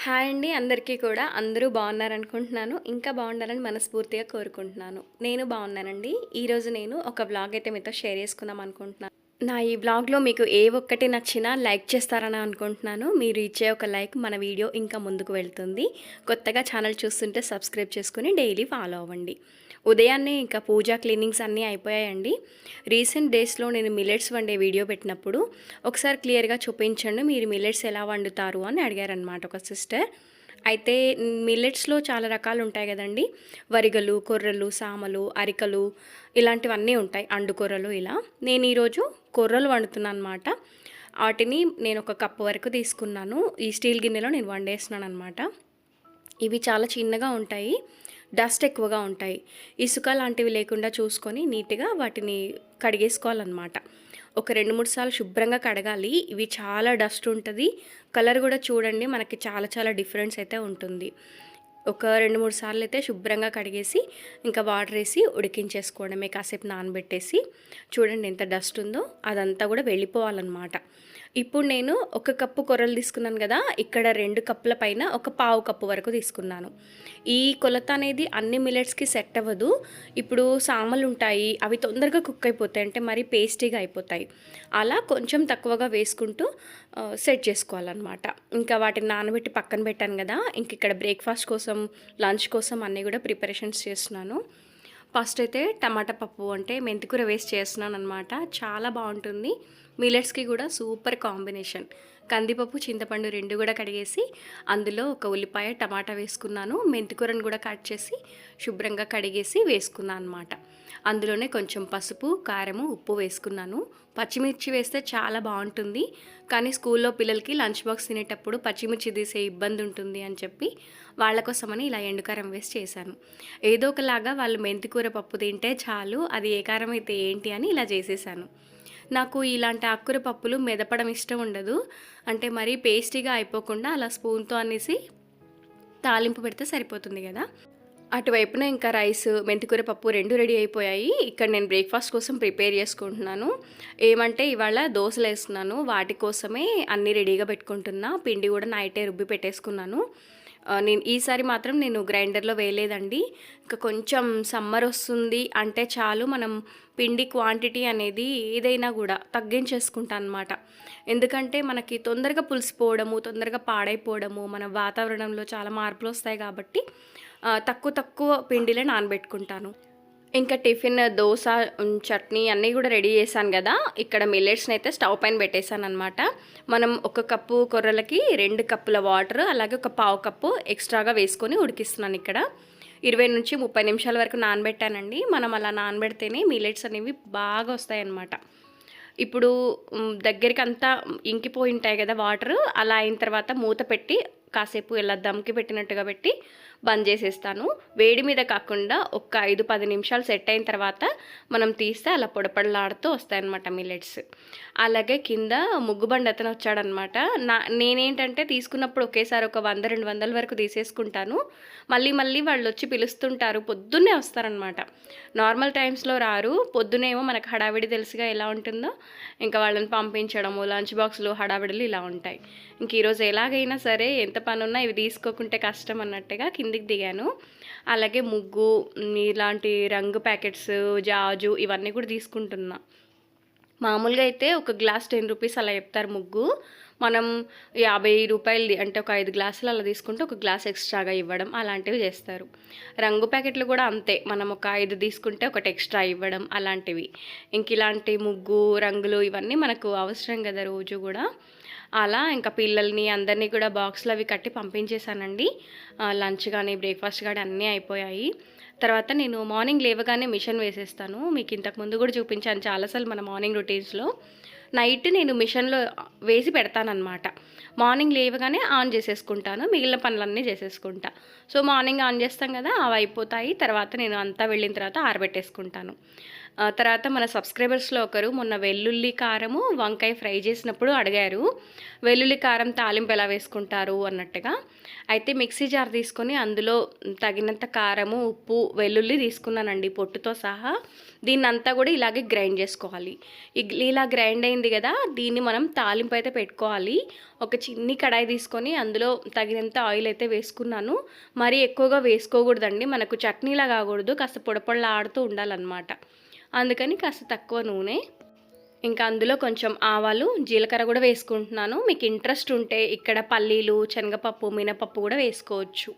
Hi అండి. అందరికీ కూడా అందరూ బాగున్నారనుకుంటున్నాను. ఇంకా బాగుండాలని మనస్ఫూర్తిగా కోరుకుంటున్నాను. నేను బాగున్నానండి. ఈరోజు నేను ఒక వ్లాగ్ అయితే మీతో షేర్ చేసుకుందాం అనుకుంటున్నాను. నా ఈ వ్లాగ్‌లో మీకు ఏ ఒక్కటి నచ్చినా లైక్ చేస్తారని అనుకుంటున్నాను. మీరు ఇచ్చే ఒక లైక్ మన వీడియో ఇంకా ముందుకు వెళ్తుంది. కొత్తగా ఛానల్ చూస్తుంటే సబ్స్క్రైబ్ చేసుకొని డైలీ ఫాలో అవ్వండి. ఉదయాన్నే ఇంకా పూజా క్లీనింగ్స్ అన్నీ అయిపోయాయండి. రీసెంట్ డేస్‌లో నేను మిల్లెట్స్ వండే వీడియో పెట్టినప్పుడు ఒకసారి క్లియర్‌గా చూపించండి మీరు మిల్లెట్స్ ఎలా వండుతారు అని అడిగారనమాట ఒక సిస్టర్. అయితే మిల్లెట్స్‌లో చాలా రకాలు ఉంటాయి కదండీ. వరిగలు, కొర్రలు, సామలు, అరికలు ఇలాంటివన్నీ ఉంటాయి. అండు కొర్రలు ఇలా. నేను ఈరోజు కొర్రలు వండుతున్నాను అనమాట. వాటిని నేను ఒక కప్పు వరకు తీసుకున్నాను. ఈ స్టీల్ గిన్నెలో నేను వండేస్తున్నాను అనమాట. ఇవి చాలా చిన్నగా ఉంటాయి. డస్ట్ ఎక్కువగా ఉంటాయి. ఇసుక లాంటివి లేకుండా చూసుకొని నీట్‌గా వాటిని కడిగేసుకోవాలన్నమాట. ఒక 2, 3 సార్లు శుభ్రంగా కడగాలి. ఇవి చాలా డస్ట్ ఉంటది. కలర్ కూడా చూడండి మనకి చాలా చాలా డిఫరెన్స్ అయితే ఉంటుంది. ఒక 2, 3 సార్లు అయితే శుభ్రంగా కడిగేసి ఇంకా వాటర్ వేసి ఉడికించేసుకోవడమే. కాసేపు నానబెట్టేసి చూడండి ఎంత డస్ట్ ఉందో అదంతా కూడా వెళ్ళిపోవాలన్నమాట. ఇప్పుడు నేను ఒక కప్పు కొర్రలు తీసుకున్నాను కదా, ఇక్కడ 2 కప్పుల పైన ఒక పావు కప్పు వరకు తీసుకున్నాను. ఈ కొలత అనేది అన్ని మిల్లెట్స్కి సెట్ అవ్వదు. ఇప్పుడు సామలు ఉంటాయి, అవి తొందరగా కుక్ అయిపోతాయి, అంటే మరీ పేస్టీగా అయిపోతాయి. అలా కొంచెం తక్కువగా వేసుకుంటూ సెట్ చేసుకోవాలన్నమాట. ఇంకా వాటిని నానబెట్టి పక్కన పెట్టాను కదా, ఇంక ఇక్కడ బ్రేక్ఫాస్ట్ కోసం లంచ్ కోసం అన్నీ కూడా ప్రిపరేషన్స్ చేస్తున్నాను. ఫస్ట్ అయితే టమాటా పప్పు అంటే మెంతికూర వేసి చేస్తున్నాను అనమాట. చాలా బాగుంటుంది. మిల్లెట్స్కి కూడా సూపర్ కాంబినేషన్. కందిపప్పు, చింతపండు 2 కూడా కడిగేసి అందులో ఒక ఉల్లిపాయ, టమాటా వేసుకున్నాను. మెంతికూరను కూడా కట్ చేసి శుభ్రంగా కడిగేసి వేసుకున్నాను అనమాట. అందులోనే కొంచెం పసుపు, కారము, ఉప్పు వేసుకున్నాను. పచ్చిమిర్చి వేస్తే చాలా బాగుంటుంది. కానీ స్కూల్లో పిల్లలకి లంచ్ బాక్స్ తినేటప్పుడు పచ్చిమిర్చి తీసే ఇబ్బంది ఉంటుంది అని చెప్పి వాళ్ళ కోసమని ఇలా ఎండుకారం వేసి చేశాను. ఏదో ఒకలాగా వాళ్ళు మెంతికూర పప్పు తింటే చాలు, అది ఏ కారం అయితే ఏంటి అని ఇలా చేసేసాను. నాకు ఇలాంటి ఆకుకూర పప్పులు మెదపడం ఇష్టం ఉండదు. అంటే మరీ పేస్టీగా అయిపోకుండా అలా స్పూన్తో అనేసి తాలింపు పెడితే సరిపోతుంది కదా. అటువైపున ఇంకా రైస్, మెంతికూర పప్పు 2 రెడీ అయిపోయాయి. ఇక్కడ నేను బ్రేక్ఫాస్ట్ కోసం ప్రిపేర్ చేసుకుంటున్నాను. ఏమంటే ఇవాళ దోశలు వేస్తున్నాను, వాటి కోసమే అన్నీ రెడీగా పెట్టుకుంటున్నా. పిండి కూడా నైటే రుబ్బి పెట్టేసుకున్నాను. నేను ఈసారి మాత్రం నేను గ్రైండర్లో వేయలేదండి. ఇంకా కొంచెం సమ్మర్ వస్తుంది అంటే చాలు మనం పిండి క్వాంటిటీ అనేది ఏదైనా కూడా తగ్గించేసుకుంటాను అనమాట. ఎందుకంటే మనకి తొందరగా పులిసిపోవడము, తొందరగా పాడైపోవడము, మన వాతావరణంలో చాలా మార్పులు వస్తాయి కాబట్టి తక్కువ తక్కువ పిండిలే నానబెట్టుకుంటాను. ఇంకా టిఫిన్ దోస, చట్నీ అన్నీ కూడా రెడీ చేశాను కదా. ఇక్కడ మిల్లెట్స్ని అయితే స్టవ్ పైన పెట్టేశాను అనమాట. మనం ఒక కప్పు కొర్రలకి 2 కప్పుల వాటర్, అలాగే ఒక పావు కప్పు ఎక్స్ట్రాగా వేసుకొని ఉడికిస్తున్నాను. ఇక్కడ 20 నుంచి 30 నిమిషాల వరకు నానబెట్టానండి. మనం అలా నానబెడితేనే మిల్లెట్స్ అనేవి బాగా వస్తాయి అన్నమాట. ఇప్పుడు దగ్గరికి అంతా ఇంకిపోయి ఉంటాయి కదా వాటర్. అలా అయిన తర్వాత మూత పెట్టి కాసేపు ఇలా దమ్కి పెట్టినట్టుగా పెట్టి బంద్ చేసేస్తాను. వేడి మీద కాకుండా ఒక 5-10 నిమిషాలు సెట్ అయిన తర్వాత మనం తీస్తే అలా పొడపడలాడుతూ వస్తాయన్నమాట మిల్లెట్స్. అలాగే కింద ముగ్గుబండి అతను వచ్చాడనమాట. నేనేంటంటే తీసుకున్నప్పుడు ఒకేసారి ఒక 100-200 వరకు తీసేసుకుంటాను. మళ్ళీ మళ్ళీ వాళ్ళు వచ్చి పిలుస్తుంటారు. పొద్దున్నే వస్తారనమాట. నార్మల్ టైమ్స్లో రారు. పొద్దునేమో మనకు హడావిడి తెలుసుగా ఎలా ఉంటుందో. ఇంకా వాళ్ళని పంపించడము, లంచ్ బాక్స్లు హడావిడులు ఇలా ఉంటాయి. ఇంక ఈరోజు ఎలాగైనా సరే ఎంత పనున్నా ఇవి తీసుకోకుంటే కష్టం అన్నట్టుగా కిందికి దిగాను. అలాగే ముగ్గు, ఇలాంటి రంగు ప్యాకెట్స్, జాజు ఇవన్నీ కూడా తీసుకుంటున్నా. మామూలుగా అయితే ఒక గ్లాస్ 10 రూపీస్ అలా చెప్తారు ముగ్గు. మనం 50 రూపాయలది అంటే ఒక 5 గ్లాసులు అలా తీసుకుంటే ఒక గ్లాస్ ఎక్స్ట్రాగా ఇవ్వడం అలాంటివి చేస్తారు. రంగు ప్యాకెట్లు కూడా అంతే. మనం ఒక 5 తీసుకుంటే ఒకటి ఎక్స్ట్రా ఇవ్వడం అలాంటివి. ఇంక ఇలాంటి ముగ్గు, రంగులు ఇవన్నీ మనకు అవసరం కదా రోజు కూడా. అలా ఇంకా పిల్లల్ని అందరినీ కూడా బాక్స్లో అవి కట్టి పంపించేశానండి. లంచ్ కానీ బ్రేక్ఫాస్ట్ కానీ అన్నీ అయిపోయాయి. తర్వాత నేను మార్నింగ్ లేవగానే మిషన్ వేసేస్తాను. మీకు ఇంతకుముందు కూడా చూపించాను చాలాసార్లు మన మార్నింగ్ రొటీన్స్లో. నైట్ నేను మిషన్లో వేసి పెడతానన్నమాట. మార్నింగ్ లేవగానే ఆన్ చేసేసుకుంటాను, మిగిలిన పనులన్నీ చేసేసుకుంటా. సో మార్నింగ్ ఆన్ చేస్తాం కదా, అవి అయిపోతాయి. తర్వాత నేను అంతా వెళ్ళిన తర్వాత ఆరబెట్టేసుకుంటాను. తర్వాత మన సబ్స్క్రైబర్స్లో ఒకరు మొన్న వెల్లుల్లి కారము వంకాయ ఫ్రై చేసినప్పుడు అడిగారు, వెల్లుల్లి కారం తాలింపు ఎలా వేసుకుంటారు అన్నట్టుగా. అయితే మిక్సీ జార్ తీసుకొని అందులో తగినంత కారము, ఉప్పు, వెల్లుల్లి తీసుకున్నానండి పొట్టుతో సహా. దీన్నంతా కూడా ఇలాగే గ్రైండ్ చేసుకోవాలి. ఇలా గ్రైండ్ అయింది కదా, దీన్ని మనం తాలింపు అయితే పెట్టుకోవాలి. ఒక చిన్ని కడాయి తీసుకొని అందులో తగినంత ఆయిల్ అయితే వేసుకున్నాను. మరీ ఎక్కువగా వేసుకోకూడదండి, మనకు చట్నీలా కాకూడదు, కాస్త పొడపొడలాడుతూ ఉండాలన్నమాట. అందుకని కాస్త తక్కువ నూనె, ఇంకా అందులో కొంచెం ఆవాలు, జీలకర్ర కూడా వేసుకుంటున్నాను. మీకు ఇంట్రెస్ట్ ఉంటే ఇక్కడ పల్లీలు, శనగపప్పు, మినపప్పు కూడా వేసుకోవచ్చు.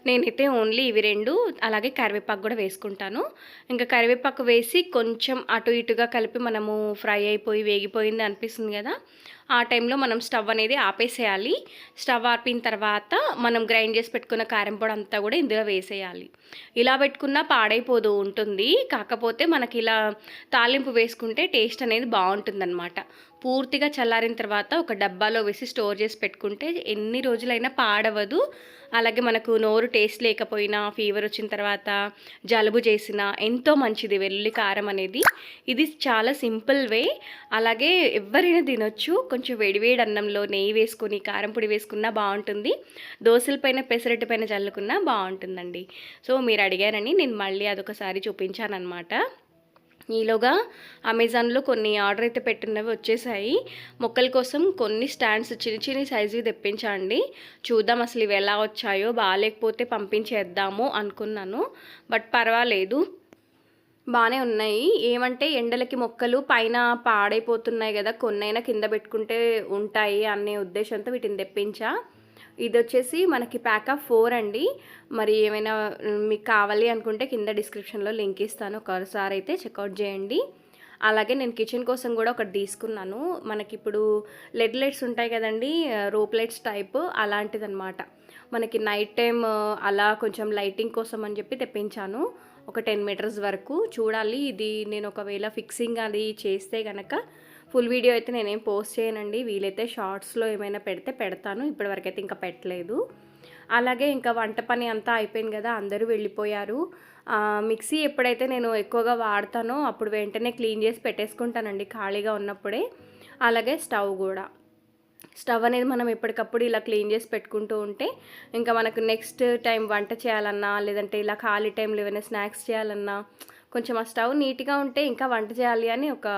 నేనైతే ఓన్లీ ఇవి రెండు, అలాగే కరివేపాకు కూడా వేసుకుంటాను. ఇంకా కరివేపాకు వేసి కొంచెం అటు ఇటుగా కలిపి మనము ఫ్రై అయిపోయి వేగిపోయింది అనిపిస్తుంది కదా, ఆ టైంలో మనం స్టవ్ అనేది ఆపేసేయాలి. స్టవ్ ఆపిన తర్వాత మనం గ్రైండ్ చేసి పెట్టుకున్న కారం పొడి అంతా కూడా ఇందులో వేసేయాలి. ఇలా పెట్టుకున్నా పాడైపోదు ఉంటుంది, కాకపోతే మనకి ఇలా తాలింపు వేసుకుంటే టేస్ట్ అనేది బాగుంటుందన్నమాట. పూర్తిగా చల్లారిన తర్వాత ఒక డబ్బాలో వేసి స్టోర్ చేసి పెట్టుకుంటే ఎన్ని రోజులైనా పాడవదు. అలాగే మనకు నోరు టేస్ట్ లేకపోయినా, ఫీవర్ వచ్చిన తర్వాత, జలుబు చేసినా ఎంతో మంచిది వెల్లుల్లి కారం అనేది. ఇది చాలా సింపుల్ వే, అలాగే ఎవరైనా తినొచ్చు. కొంచెం వేడివేడి అన్నంలో నెయ్యి వేసుకొని కారం పొడి వేసుకున్నా బాగుంటుంది, దోశల పైన పెసరట్టు పైన చల్లుకున్నా బాగుంటుందండి. సో మీరు అడిగారని నేను మళ్ళీ అదొకసారి చూపించాను అనమాట. ఈలోగా అమెజాన్లో కొన్ని ఆర్డర్ అయితే పెట్టున్నవి వచ్చేసాయి. మొక్కల కోసం కొన్ని స్టాండ్స్ చిన్న చిన్న సైజువి తెప్పించండి. చూద్దాం అసలు ఇవి ఎలా వచ్చాయో, బాగాలేకపోతే పంపించేద్దాము అనుకున్నాను. బట్ పర్వాలేదు, బాగానే ఉన్నాయి. ఏమంటే ఎండలకి మొక్కలు పైన పాడైపోతున్నాయి కదా, కొన్నైనా కింద పెట్టుకుంటే ఉంటాయి అనే ఉద్దేశంతో వీటిని తెప్పించా. ఇది వచ్చేసి మనకి ప్యాక్ ఆఫ్ 4 అండి. మరి ఏమైనా మీకు కావాలి అనుకుంటే కింద డిస్క్రిప్షన్లో లింక్ ఇస్తాను, ఒకసారి అయితే చెక్అవుట్ చేయండి. అలాగే నేను కిచెన్ కోసం కూడా ఒకటి తీసుకున్నాను. మనకి ఇప్పుడు లెడ్ లైట్స్ ఉంటాయి కదండి, రోప్ లైట్స్ టైప్, అలాంటిదన్నమాట. మనకి నైట్ టైం అలా కొంచెం లైటింగ్ కోసం అని చెప్పి తెప్పించాను. ఒక 10 మీటర్స్ వరకు. చూడాలి ఇది నేను ఒకవేళ ఫిక్సింగ్ అది చేస్తే కనుక ఫుల్ వీడియో అయితే నేనేం పోస్ట్ చేయనండి, వీలైతే షార్ట్స్లో ఏమైనా పెడితే పెడతాను. ఇప్పటివరకు అయితే ఇంకా పెట్టలేదు. అలాగే ఇంకా వంట పని అంతా అయిపోయింది కదా, అందరూ వెళ్ళిపోయారు. మిక్సీ ఎప్పుడైతే నేను ఎక్కువగా వాడతానో అప్పుడు వెంటనే క్లీన్ చేసి పెట్టేసుకుంటానండి ఖాళీగా ఉన్నప్పుడే. అలాగే స్టవ్ అనేది మనం ఎప్పటికప్పుడు ఇలా క్లీన్ చేసి పెట్టుకుంటూ ఉంటే ఇంకా మనకు నెక్స్ట్ టైం వంట చేయాలన్నా, లేదంటే ఇలా ఖాళీ టైంలో ఏమైనా స్నాక్స్ చేయాలన్నా కొంచెం ఆ స్టవ్ నీట్గా ఉంటే ఇంకా వంట చేయాలి అని ఒక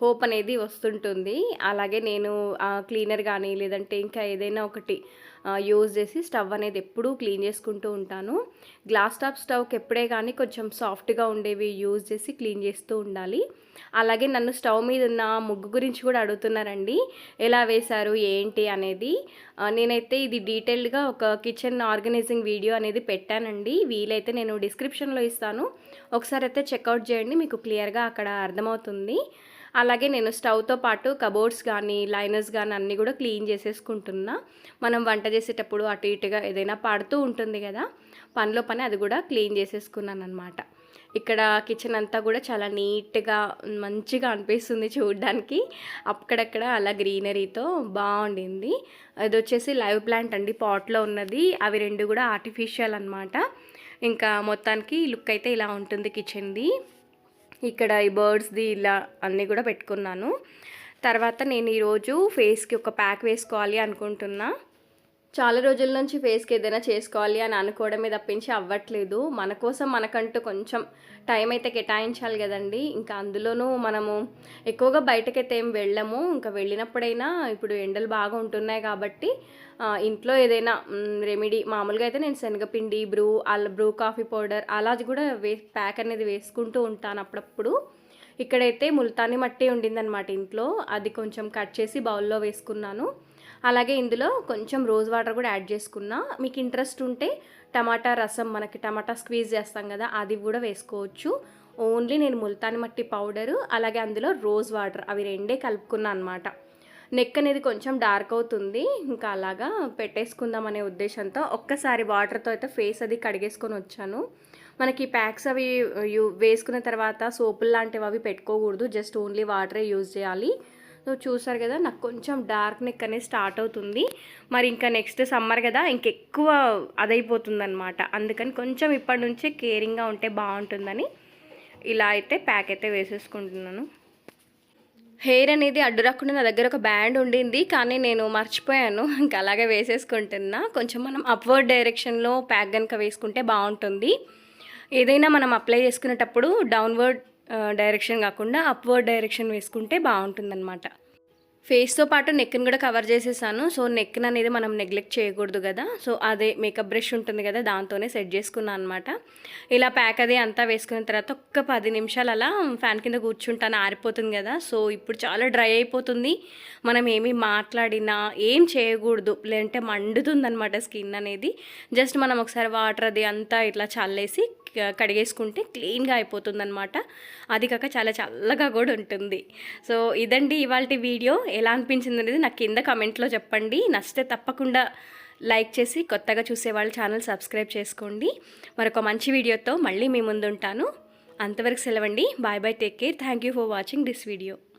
హోప్ అనేది వస్తుంటుంది. అలాగే నేను క్లీనర్ కానీ లేదంటే ఇంకా ఏదైనా ఒకటి యూజ్ చేసి స్టవ్ అనేది ఎప్పుడూ క్లీన్ చేసుకుంటూ ఉంటాను. గ్లాస్ టాప్ స్టవ్కి ఎప్పుడే కానీ కొంచెం సాఫ్ట్గా ఉండేవి యూజ్ చేసి క్లీన్ చేస్తూ ఉండాలి. అలాగే నన్ను స్టవ్ మీద ఉన్న ముగ్గు గురించి కూడా అడుగుతున్నారండి, ఎలా వేశారు ఏంటి అనేది. నేనైతే ఇది డీటెయిల్డ్గా ఒక కిచెన్ ఆర్గనైజింగ్ వీడియో అనేది పెట్టానండి, వీలైతే నేను డిస్క్రిప్షన్లో ఇస్తాను, ఒకసారి అయితే చెక్అవుట్ చేయండి, మీకు క్లియర్గా అక్కడ అర్థమవుతుంది. అలాగే నేను స్టవ్తో పాటు కబోర్డ్స్ కానీ లైనర్స్ కానీ అన్నీ కూడా క్లీన్ చేసేసుకుంటున్నా. మనం వంట చేసేటప్పుడు అటు ఇటుగా ఏదైనా పడుతూ ఉంటుంది కదా, పనిలో పని అది కూడా క్లీన్ చేసేసుకున్నాను అనమాట. ఇక్కడ కిచెన్ అంతా కూడా చాలా నీట్గా మంచిగా అనిపిస్తుంది చూడడానికి, అక్కడక్కడ అలా గ్రీనరీతో బాగుండింది. అది వచ్చేసి లైవ్ ప్లాంట్ అండి, పాట్లో ఉన్నది. అవి రెండు కూడా ఆర్టిఫిషియల్ అనమాట. ఇంకా మొత్తానికి లుక్ అయితే ఇలా ఉంటుంది కిచెన్ది. ఇక్కడ ఈ బర్డ్స్ది ఇలా అన్నీ కూడా పెట్టుకున్నాను. తర్వాత నేను ఈరోజు ఫేస్కి ఒక ప్యాక్ వేసుకోవాలి అనుకుంటున్నా. చాలా రోజుల నుంచి ఫేస్కి ఏదైనా చేసుకోవాలి అని అనుకోవడమే తప్పించి అవ్వట్లేదు. మన కోసం మనకంటూ కొంచెం టైం అయితే కేటాయించాలి కదండి. ఇంకా అందులోనూ మనము ఎక్కువగా బయటకైతే ఏం వెళ్ళము. ఇంకా వెళ్ళినప్పుడైనా ఇప్పుడు ఎండలు బాగా ఉంటున్నాయి కాబట్టి ఇంట్లో ఏదైనా రెమెడీ, మామూలుగా అయితే నేను శనగపిండి, బ్రూ కాఫీ పౌడర్ అలా కూడా ప్యాక్ అనేది వేసుకుంటూ ఉంటాను అప్పుడప్పుడు. ఇక్కడైతే ముల్తానీ మట్టి ఉండిందనమాట ఇంట్లో, అది కొంచెం కట్ చేసి బౌల్లో వేసుకున్నాను. అలాగే ఇందులో కొంచెం రోజ్ వాటర్ కూడా యాడ్ చేసుకున్నా. మీకు ఇంట్రెస్ట్ ఉంటే టమాటా రసం, మనకి టమాటా స్క్వీజ్ చేస్తాం కదా, అది కూడా వేసుకోవచ్చు. ఓన్లీ నేను ముల్తానీ మట్టి పౌడరు అలాగే అందులో రోజ్ వాటర్ అవి రెండే కలుపుకున్నా అనమాట. నెక్ అనేది కొంచెం డార్క్ అవుతుంది, ఇంకా అలాగా పెట్టేసుకుందాం అనే ఉద్దేశంతో ఒక్కసారి వాటర్తో అయితే ఫేస్ అది కడిగేసుకొని వచ్చాను. మనకి ప్యాక్స్ అవి వేసుకున్న తర్వాత సోపులు లాంటివి అవి పెట్టుకోకూడదు, జస్ట్ ఓన్లీ వాటరే యూజ్ చేయాలి. సో చూసారు కదా, నాకు కొంచెం డార్క్ నెక్ అనేది స్టార్ట్ అవుతుంది. మరి ఇంకా నెక్స్ట్ సమ్మర్ కదా, ఇంకెక్కువ అదైపోతుంది అనమాట. అందుకని కొంచెం ఇప్పటి నుంచే కేరింగ్గా ఉంటే బాగుంటుందని ఇలా అయితే ప్యాక్ అయితే వేసేసుకుంటున్నాను. హెయిర్ అనేది అడ్డు రాకుండా నా దగ్గర ఒక బ్యాండ్ ఉండింది, కానీ నేను మర్చిపోయాను. ఇంకా అలాగే వేసేసుకుంటున్నా. కొంచెం మనం అప్వర్డ్ డైరెక్షన్లో ప్యాక్ కనుక వేసుకుంటే బాగుంటుంది. ఏదైనా మనం అప్లై చేసుకునేటప్పుడు డౌన్వర్డ్ డైరెక్షన్ కాకుండా అప్వర్డ్ డైరెక్షన్ వేసుకుంటే బాగుంటుందన్నమాట. ఫేస్తో పాటు నెక్ని కూడా కవర్ చేసేసాను. సో నెక్ని అనేది మనం నెగ్లెక్ట్ చేయకూడదు కదా. సో అదే మేకప్ బ్రష్ ఉంటుంది కదా, దాంతోనే సెట్ చేసుకున్నాను అనమాట. ఇలా ప్యాక్ అది అంతా వేసుకున్న తర్వాత ఒక్క 10 నిమిషాలు అలా ఫ్యాన్ కింద కూర్చుంటాను, ఆరిపోతుంది కదా. సో ఇప్పుడు చాలా డ్రై అయిపోతుంది. మనం ఏమీ మాట్లాడినా ఏం చేయకూడదు, లేదంటే మండుతుంది అనమాట స్కిన్ అనేది. జస్ట్ మనం ఒకసారి వాటర్ అది అంతా ఇట్లా చల్లేసి కడిగేసుకుంటే క్లీన్గా అయిపోతుందన్నమాట. అది కాక చాలా చల్లగా కూడా ఉంటుంది. సో ఇదండి ఇవాల్టి వీడియో. ఎలా అనిపించింది అనేది నాకు కింద కమెంట్లో చెప్పండి. నచ్చితే తప్పకుండా లైక్ చేసి కొత్తగా చూసేవాళ్ళు ఛానల్ సబ్స్క్రైబ్ చేసుకోండి. మరొక మంచి వీడియోతో మళ్ళీ మీ ముందు ఉంటాను. అంతవరకు సెలవండి. Bye bye, take care. Thank you for watching this video.